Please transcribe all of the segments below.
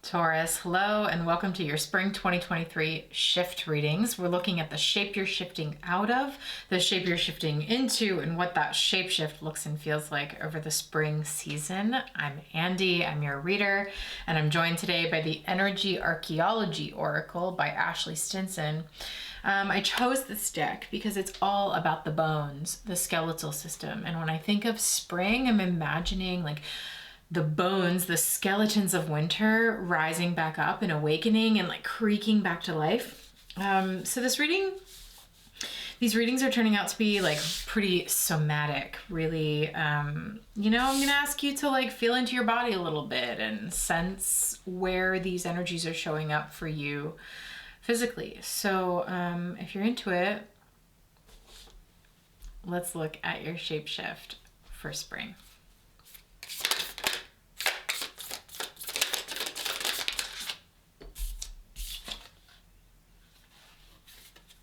Taurus, hello and welcome to your Spring 2023 shift readings. We're looking at the shape you're shifting out of, the shape you're shifting into, and what that shape shift looks and feels like over the spring season. I'm Andy, I'm your reader, and I'm joined today by the Energy Archaeology Oracle by Ashley Stinson. I chose this deck because it's all about the bones, the skeletal system. And when I think of spring, I'm imagining like the bones, the skeletons of winter rising back up and awakening and like creaking back to life. So these readings are turning out to be like pretty somatic, really. I'm gonna ask you to like feel into your body a little bit and sense where these energies are showing up for you physically. So if you're into it, let's look at your shapeshift for spring.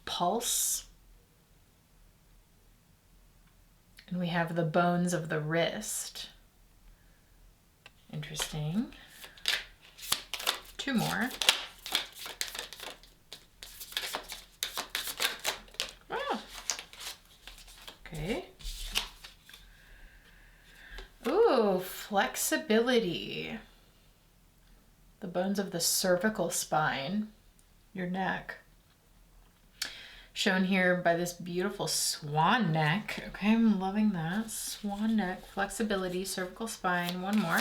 Pulse, and we have the bones of the wrist. Interesting. Two more. Oh. Okay. Ooh, flexibility. The bones of the cervical spine, your neck. Shown here by this beautiful swan neck. Okay, I'm loving that. Swan neck, flexibility, cervical spine. One more.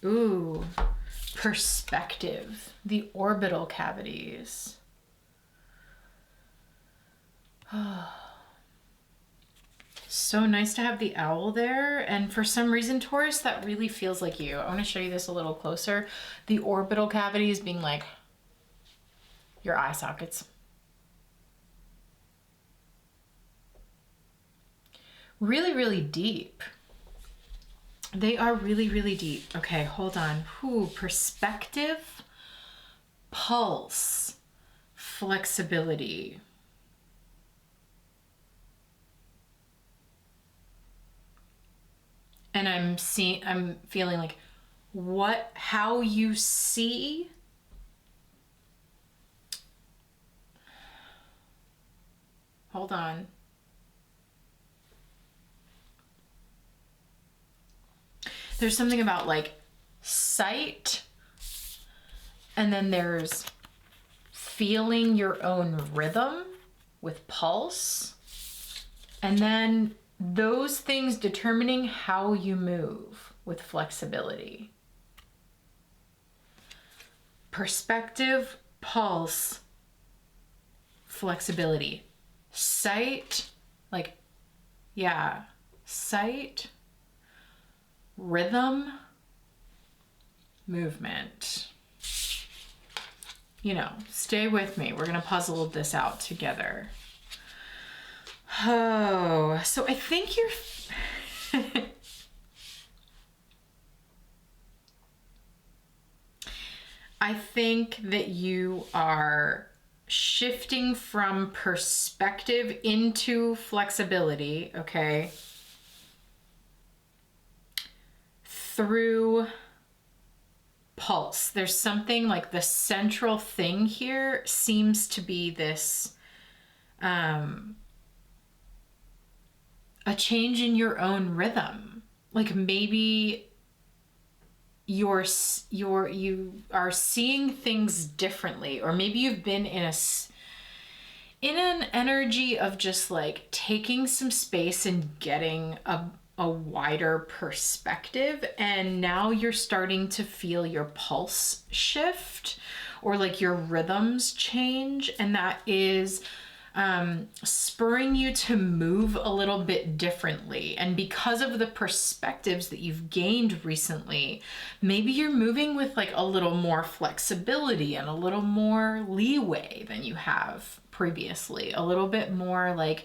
Ooh, perspective, the orbital cavities. So nice to have the owl there. And for some reason, Taurus, that really feels like you. I want to show you this a little closer. The orbital cavities being like your eye sockets. Really, really deep. They are really, really deep. Okay, hold on. Ooh, perspective, pulse, flexibility. And I'm feeling like how you see hold on. There's something about like sight, and then there's feeling your own rhythm with pulse, and then those things determining how you move with flexibility. Perspective, pulse, flexibility. Sight, sight, rhythm, movement. Stay with me. We're gonna puzzle this out together. Oh, so I think you're I think that you are shifting from perspective into flexibility, okay? Through pulse. There's something like the central thing here seems to be this a change in your own rhythm. Like maybe you are seeing things differently, or maybe you've been in an energy of just like taking some space and getting a wider perspective, and now you're starting to feel your pulse shift or like your rhythms change, and that is spurring you to move a little bit differently. And because of the perspectives that you've gained recently, maybe you're moving with like a little more flexibility and a little more leeway than you have previously. A little bit more like,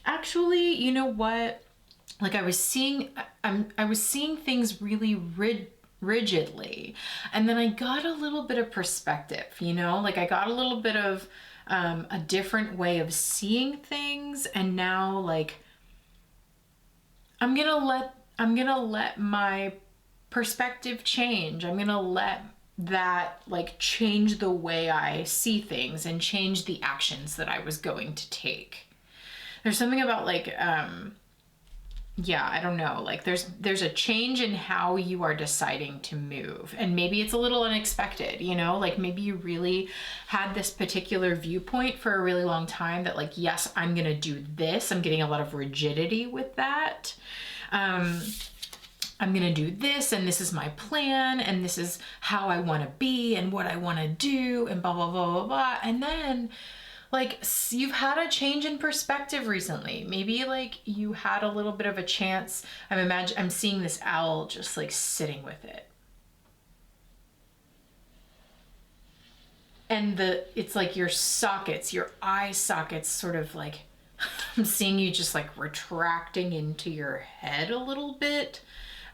actually, you know what? Like I was seeing things really rigidly, and then I got a little bit of perspective, like I got a little bit of a different way of seeing things, and now like I'm gonna I'm gonna let my perspective change. I'm gonna let that like change the way I see things and change the actions that I was going to take. There's something about like, yeah, I don't know. Like there's a change in how you are deciding to move. And maybe it's a little unexpected, you know, like maybe you really had this particular viewpoint for a really long time that like, yes, I'm going to do this. I'm getting a lot of rigidity with that. I'm going to do this, and this is my plan, and this is how I want to be and what I want to do, and blah, blah, blah, blah, blah. And then like you've had a change in perspective recently. Maybe like you had a little bit of a chance. I'm seeing this owl just like sitting with it. And it's like your sockets, your eye sockets sort of like, I'm seeing you just like retracting into your head a little bit.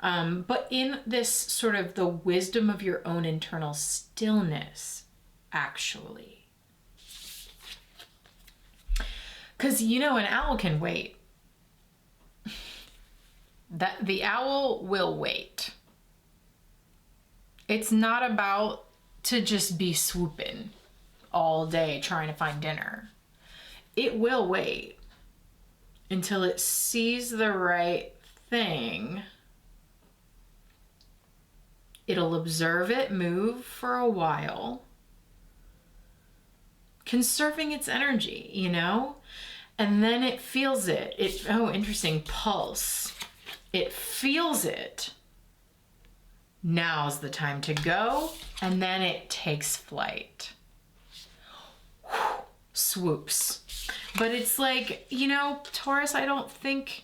But in this sort of the wisdom of your own internal stillness, actually. Because, you know, an owl can wait. The owl will wait. It's not about to just be swooping all day trying to find dinner. It will wait until it sees the right thing. It'll observe it move for a while, conserving its energy, you know? And then it feels it. Oh, interesting, pulse. It feels it. Now's the time to go. And then it takes flight. Swoops. But it's like, you know, Taurus, I don't think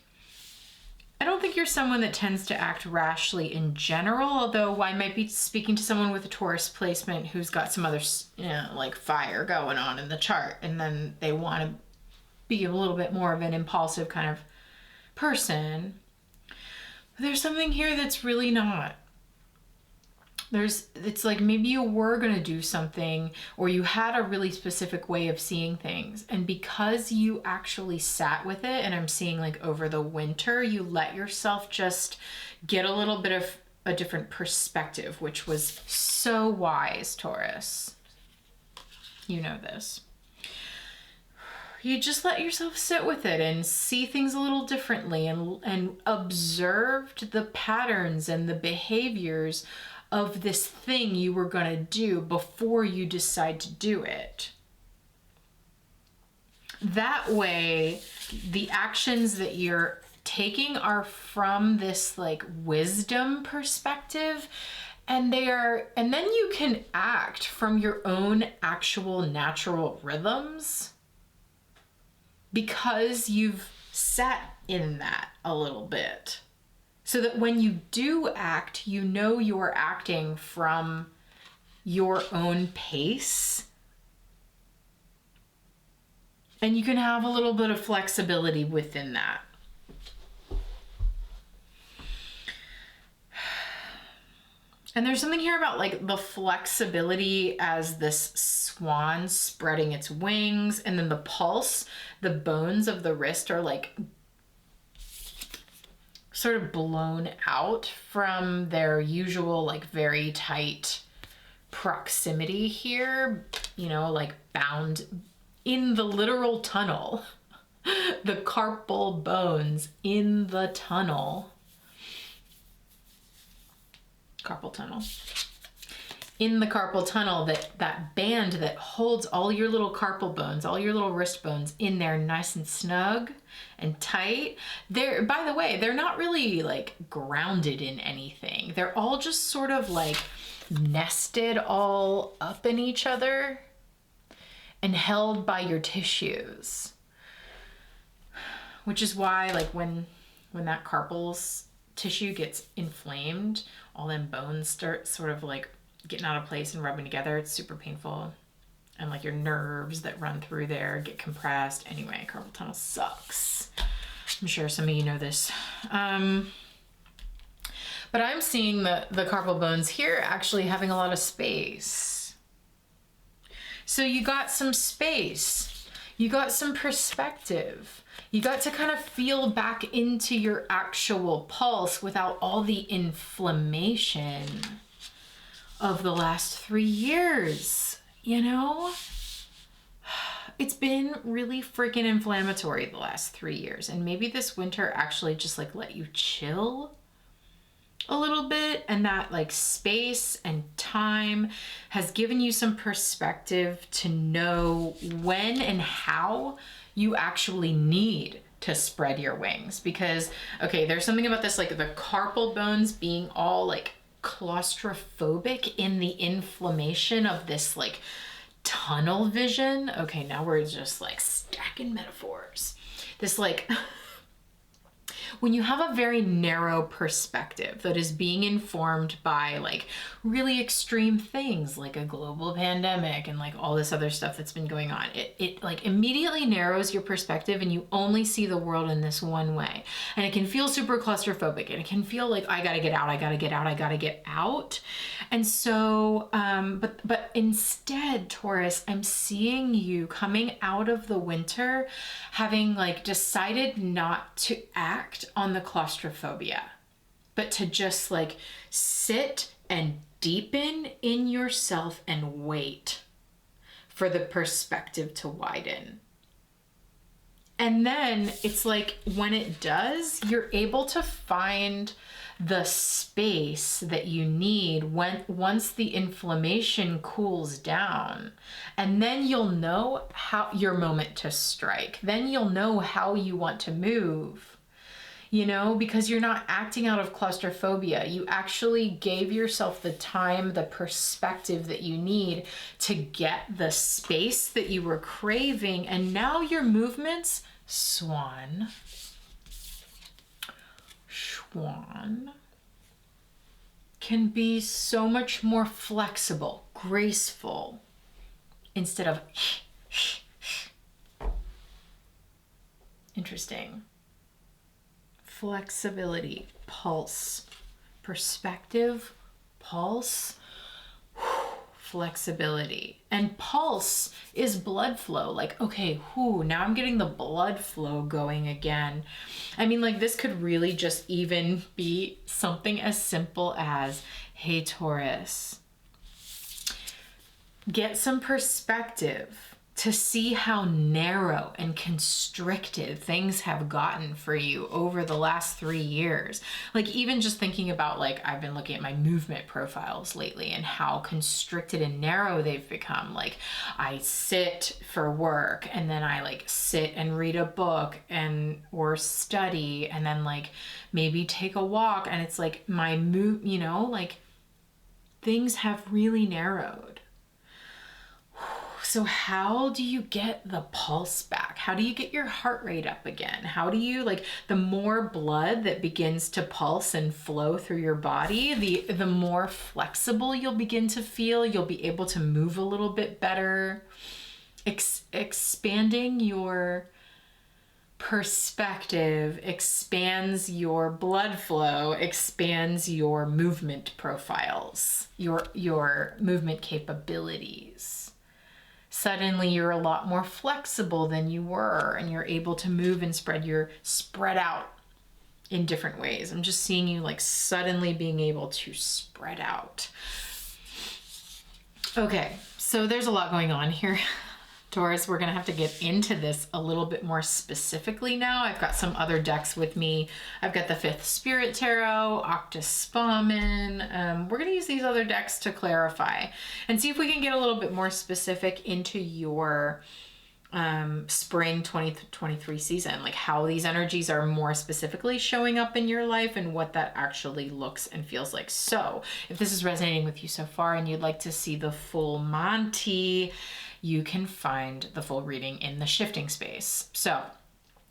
you're someone that tends to act rashly in general, although I might be speaking to someone with a Taurus placement who's got some other, you know, like fire going on in the chart, and then they want to be a little bit more of an impulsive kind of person. But there's something here that's really not. It's like maybe you were going to do something, or you had a really specific way of seeing things, and because you actually sat with it, and I'm seeing like over the winter, you let yourself just get a little bit of a different perspective, which was so wise, Taurus. You know this. You just let yourself sit with it and see things a little differently, and observed the patterns and the behaviors of this thing you were going to do before you decide to do it. That way, the actions that you're taking are from this like wisdom perspective, and then you can act from your own actual natural rhythms because you've sat in that a little bit. So that when you do act, you know you're acting from your own pace. And you can have a little bit of flexibility within that. And there's something here about like the flexibility as this swan spreading its wings, and then the pulse, the bones of the wrist are like sort of blown out from their usual like very tight proximity here, you know, like bound in the literal tunnel. The carpal bones in the tunnel. Carpal tunnel. In the carpal tunnel, that band that holds all your little carpal bones, all your little wrist bones in there nice and snug and tight. By the way, they're not really like grounded in anything. They're all just sort of like nested all up in each other and held by your tissues. Which is why like when that carpal tissue gets inflamed, all them bones start sort of like getting out of place and rubbing together. It's super painful. And like your nerves that run through there get compressed. Anyway, carpal tunnel sucks. I'm sure some of you know this. But I'm seeing the carpal bones here actually having a lot of space. So you got some space. You got some perspective. You got to kind of feel back into your actual pulse without all the inflammation of the last 3 years, you know? It's been really freaking inflammatory the last 3 years. And maybe this winter actually just like let you chill a little bit, and that like space and time has given you some perspective to know when and how you actually need to spread your wings. Because okay, there's something about this, like the carpal bones being all like claustrophobic in the inflammation of this like tunnel vision. Okay, now we're just like stacking metaphors. This like when you have a very narrow perspective that is being informed by like really extreme things like a global pandemic and like all this other stuff that's been going on, it like immediately narrows your perspective and you only see the world in this one way. And it can feel super claustrophobic and it can feel like I gotta get out, I gotta get out, I gotta get out. And so, but instead, Taurus, I'm seeing you coming out of the winter having like decided not to act on the claustrophobia, but to just like sit and deepen in yourself and wait for the perspective to widen. And then it's like when it does, you're able to find the space that you need once the inflammation cools down. And then you'll know how your moment to strike. Then you'll know how you want to move. You know, because you're not acting out of claustrophobia. You actually gave yourself the time, the perspective that you need to get the space that you were craving. And now your movements, swan, can be so much more flexible, graceful, instead of interesting. Flexibility, pulse, perspective, pulse, flexibility. And pulse is blood flow. Like, okay, now I'm getting the blood flow going again. I mean, like this could really just even be something as simple as, hey, Taurus, get some perspective to see how narrow and constricted things have gotten for you over the last 3 years. Like even just thinking about like, I've been looking at my movement profiles lately and how constricted and narrow they've become. Like I sit for work and then I like sit and read a book or study and then like maybe take a walk, and it's like my move, you know, like things have really narrowed. So how do you get the pulse back? How do you get your heart rate up again? How do you, like, the more blood that begins to pulse and flow through your body, the more flexible you'll begin to feel. You'll be able to move a little bit better. Expanding your perspective expands your blood flow, expands your movement profiles, your movement capabilities. Suddenly you're a lot more flexible than you were, and you're able to move and spread out in different ways. I'm just seeing you like suddenly being able to spread out. Okay, so there's a lot going on here. Taurus, we're gonna have to get into this a little bit more specifically now. I've got some other decks with me. I've got the Fifth Spirit Tarot, Octus Spaman. We're gonna use these other decks to clarify and see if we can get a little bit more specific into your spring 2023 season, like how these energies are more specifically showing up in your life and what that actually looks and feels like. So if this is resonating with you so far and you'd like to see the full Monty, you can find the full reading in the shifting space. So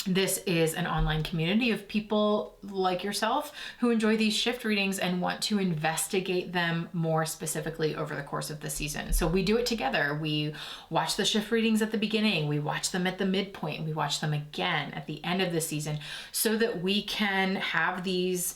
this is an online community of people like yourself who enjoy these shift readings and want to investigate them more specifically over the course of the season. So we do it together. We watch the shift readings at the beginning, we watch them at the midpoint, we watch them again at the end of the season so that we can have these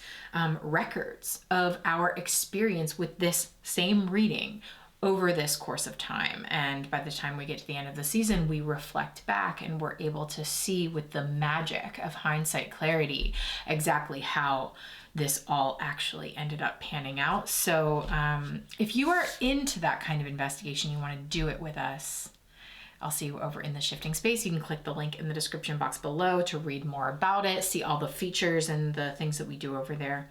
records of our experience with this same reading over this course of time. And by the time we get to the end of the season, we reflect back and we're able to see with the magic of hindsight clarity exactly how this all actually ended up panning out. So if you are into that kind of investigation, you want to do it with us, I'll see you over in the shifting space. You can click the link in the description box below to read more about it, see all the features and the things that we do over there.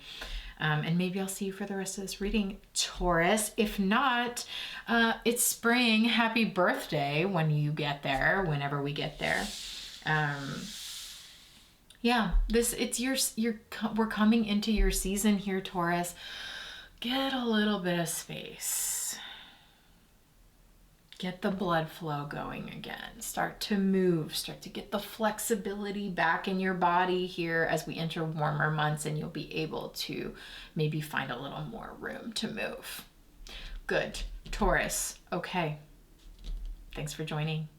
And maybe I'll see you for the rest of this reading, Taurus. If not, it's spring. Happy birthday when you get there, whenever we get there. Yeah, we're coming into your season here, Taurus. Get a little bit of space. Get the blood flow going again. Start to move, start to get the flexibility back in your body here as we enter warmer months, and you'll be able to maybe find a little more room to move. Good. Taurus. Okay. Thanks for joining.